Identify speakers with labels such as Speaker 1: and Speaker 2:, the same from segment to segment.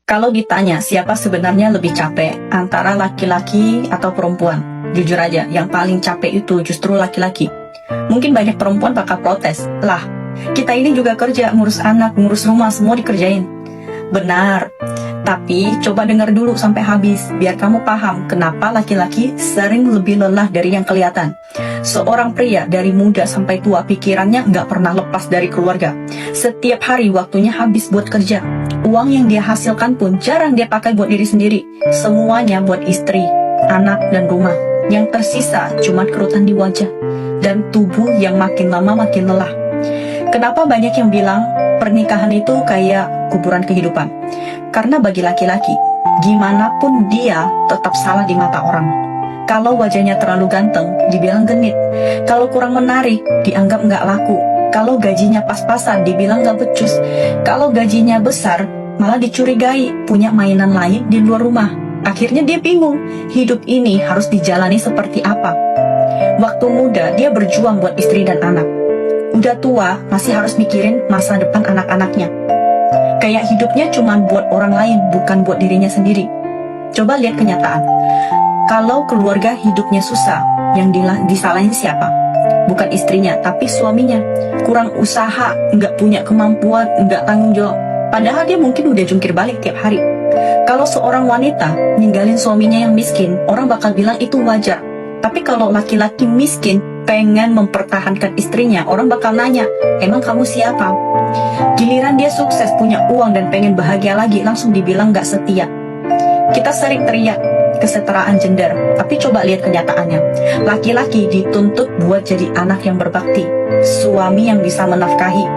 Speaker 1: Kalau ditanya siapa sebenarnya lebih capek antara laki-laki atau perempuan, jujur aja, yang paling capek itu justru laki-laki. Mungkin banyak perempuan bakal protes, lah, kita ini juga kerja, ngurus anak, ngurus rumah, semua dikerjain. Benar, tapi coba dengar dulu sampai habis, biar kamu paham kenapa laki-laki sering lebih lelah dari yang kelihatan. Seorang pria dari muda sampai tua pikirannya nggak pernah lepas dari keluarga. Setiap hari waktunya habis buat kerja. Uang yang dia hasilkan pun jarang dia pakai buat diri sendiri. Semuanya buat istri, anak, dan rumah. Yang tersisa cuma kerutan di wajah dan tubuh yang makin lama makin lelah. Kenapa banyak yang bilang pernikahan itu kayak kuburan kehidupan? Karena bagi laki-laki, gimana pun dia tetap salah di mata orang. Kalau wajahnya terlalu ganteng, dibilang genit. Kalau kurang menarik, dianggap nggak laku. Kalau gajinya pas-pasan, dibilang nggak becus. Kalau gajinya besar, malah dicurigai punya mainan lain di luar rumah. Akhirnya dia bingung, hidup ini harus dijalani seperti apa. Waktu muda, dia berjuang buat istri dan anak. Udah tua, masih harus mikirin masa depan anak-anaknya. Kayak hidupnya cuma buat orang lain, bukan buat dirinya sendiri. Coba lihat kenyataan. Kalau keluarga hidupnya susah, yang disalahin siapa? Bukan istrinya, tapi suaminya. Kurang usaha, nggak punya kemampuan, nggak tanggung jawab. Padahal dia mungkin udah jungkir balik tiap hari. Kalau seorang wanita ninggalin suaminya yang miskin, orang bakal bilang itu wajar. Tapi kalau laki-laki miskin pengen mempertahankan istrinya, orang bakal nanya, emang kamu siapa? Giliran dia sukses, punya uang, dan pengen bahagia lagi, langsung dibilang nggak setia. Kita sering teriak kesetaraan gender, tapi coba lihat kenyataannya. Laki-laki dituntut buat jadi anak yang berbakti, suami yang bisa menafkahi,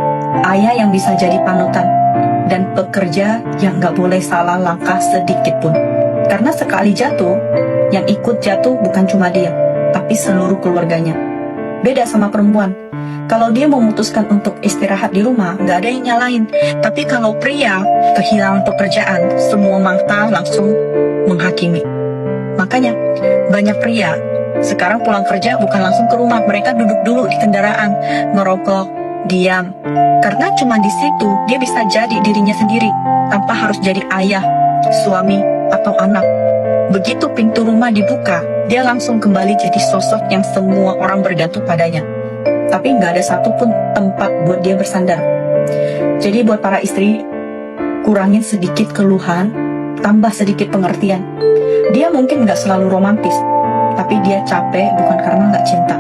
Speaker 1: ayah yang bisa jadi panutan, dan pekerja yang nggak boleh salah langkah sedikit pun. Karena sekali jatuh, yang ikut jatuh bukan cuma dia, tapi seluruh keluarganya. Beda sama perempuan. Kalau dia memutuskan untuk istirahat di rumah, nggak ada yang nyalain. Tapi kalau pria kehilangan pekerjaan, semua mata langsung menghakimi. Makanya banyak pria sekarang pulang kerja bukan langsung ke rumah, mereka duduk dulu di kendaraan, merokok, diam. Karena cuma di situ dia bisa jadi dirinya sendiri, tanpa harus jadi ayah, suami, atau anak. Begitu pintu rumah dibuka, dia langsung kembali jadi sosok yang semua orang bergantung padanya. Tapi nggak ada satupun tempat buat dia bersandar. Jadi buat para istri, kurangin sedikit keluhan, tambah sedikit pengertian. Dia mungkin nggak selalu romantis, tapi dia capek bukan karena nggak cinta,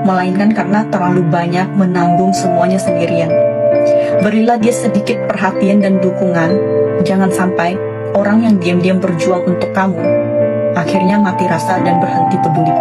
Speaker 1: melainkan karena terlalu banyak menanggung semuanya sendirian. Berilah dia sedikit perhatian dan dukungan. Jangan sampai orang yang diam-diam berjuang untuk kamu akhirnya mati rasa dan berhenti peduli.